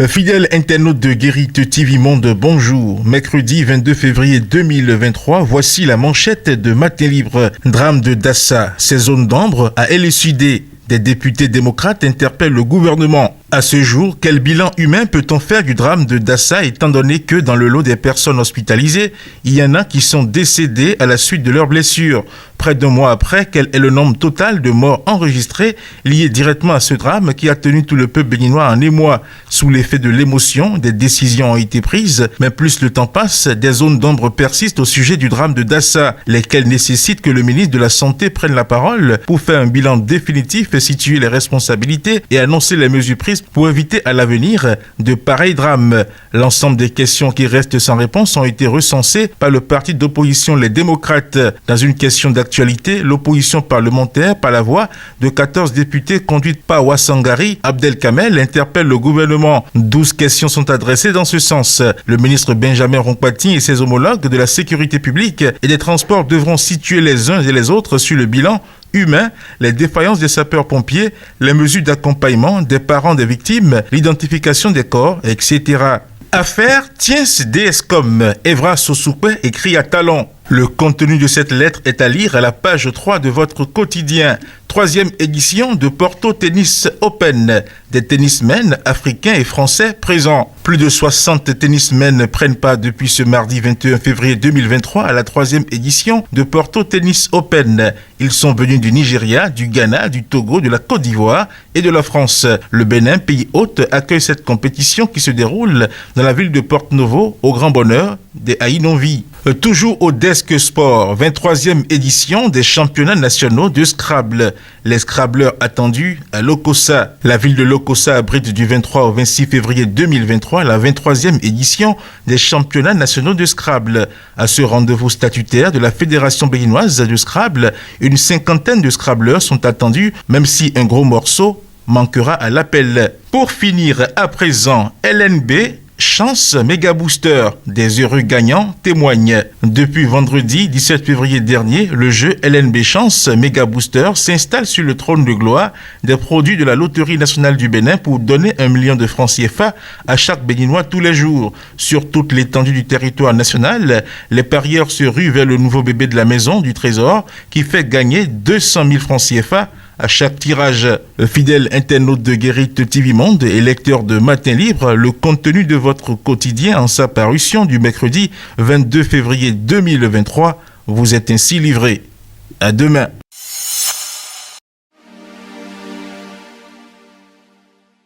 Fidèles internautes de Guérite TV Monde, bonjour. Mercredi 22 février 2023, voici la manchette de Matin Libre. Drame de Dassa, ces zones d'ombre à élucider. Des députés démocrates interpellent le gouvernement. À ce jour, quel bilan humain peut-on faire du drame de Dassa étant donné que dans le lot des personnes hospitalisées, il y en a qui sont décédées à la suite de leurs blessures. Près d'un mois après, quel est le nombre total de morts enregistrés liés directement à ce drame qui a tenu tout le peuple béninois en émoi? Sous l'effet de l'émotion, des décisions ont été prises, mais plus le temps passe, des zones d'ombre persistent au sujet du drame de Dassa, lesquelles nécessitent que le ministre de la Santé prenne la parole pour faire un bilan définitif, situer les responsabilités et annoncer les mesures prises pour éviter à l'avenir de pareils drames. L'ensemble des questions qui restent sans réponse ont été recensées par le parti d'opposition Les Démocrates. Dans une question d'actualité, l'opposition parlementaire, par la voix de 14 députés conduite par Ouassangari Abdelkamel, interpelle le gouvernement. 12 questions sont adressées dans ce sens. Le ministre Benjamin Rompati et ses homologues de la sécurité publique et des transports devront situer les uns et les autres sur le bilan humain, les défaillances des sapeurs-pompiers, les mesures d'accompagnement des parents des victimes, l'identification des corps, etc. Affaire Tiens DSCOM, Evra Sosoupe écrit à talent. Le contenu de cette lettre est à lire à la page 3 de votre quotidien. 3e édition de Porto Tennis Open. Des tennismen africains et français présents. Plus de 60 tennismen prennent part depuis ce mardi 21 février 2023 à la 3e édition de Porto Tennis Open. Ils sont venus du Nigeria, du Ghana, du Togo, de la Côte d'Ivoire et de la France. Le Bénin, pays hôte, accueille cette compétition qui se déroule dans la ville de Porto-Novo au grand bonheur des Haïnonvi. Toujours au Desk Sport, 23e édition des championnats nationaux de Scrabble. Les Scrabbleurs attendus à Lokossa. La ville de Lokossa abrite du 23 au 26 février 2023 la 23e édition des championnats nationaux de Scrabble. À ce rendez-vous statutaire de la Fédération béninoise de Scrabble, une cinquantaine de Scrabbleurs sont attendus, même si un gros morceau manquera à l'appel. Pour finir à présent, LNB Chance Méga Booster, des heureux gagnants témoignent. Depuis vendredi 17 février dernier, le jeu LNB Chance Méga Booster s'installe sur le trône de gloire des produits de la Loterie nationale du Bénin pour donner 1 million de francs CFA à chaque Béninois tous les jours. Sur toute l'étendue du territoire national, les parieurs se ruent vers le nouveau bébé de la maison du Trésor qui fait gagner 200 000 francs CFA à chaque tirage. Fidèle internaute de Guérite TV Monde et lecteur de Matin Libre, le contenu de votre quotidien en sa parution du mercredi 22 février 2023 vous est ainsi livré. À demain.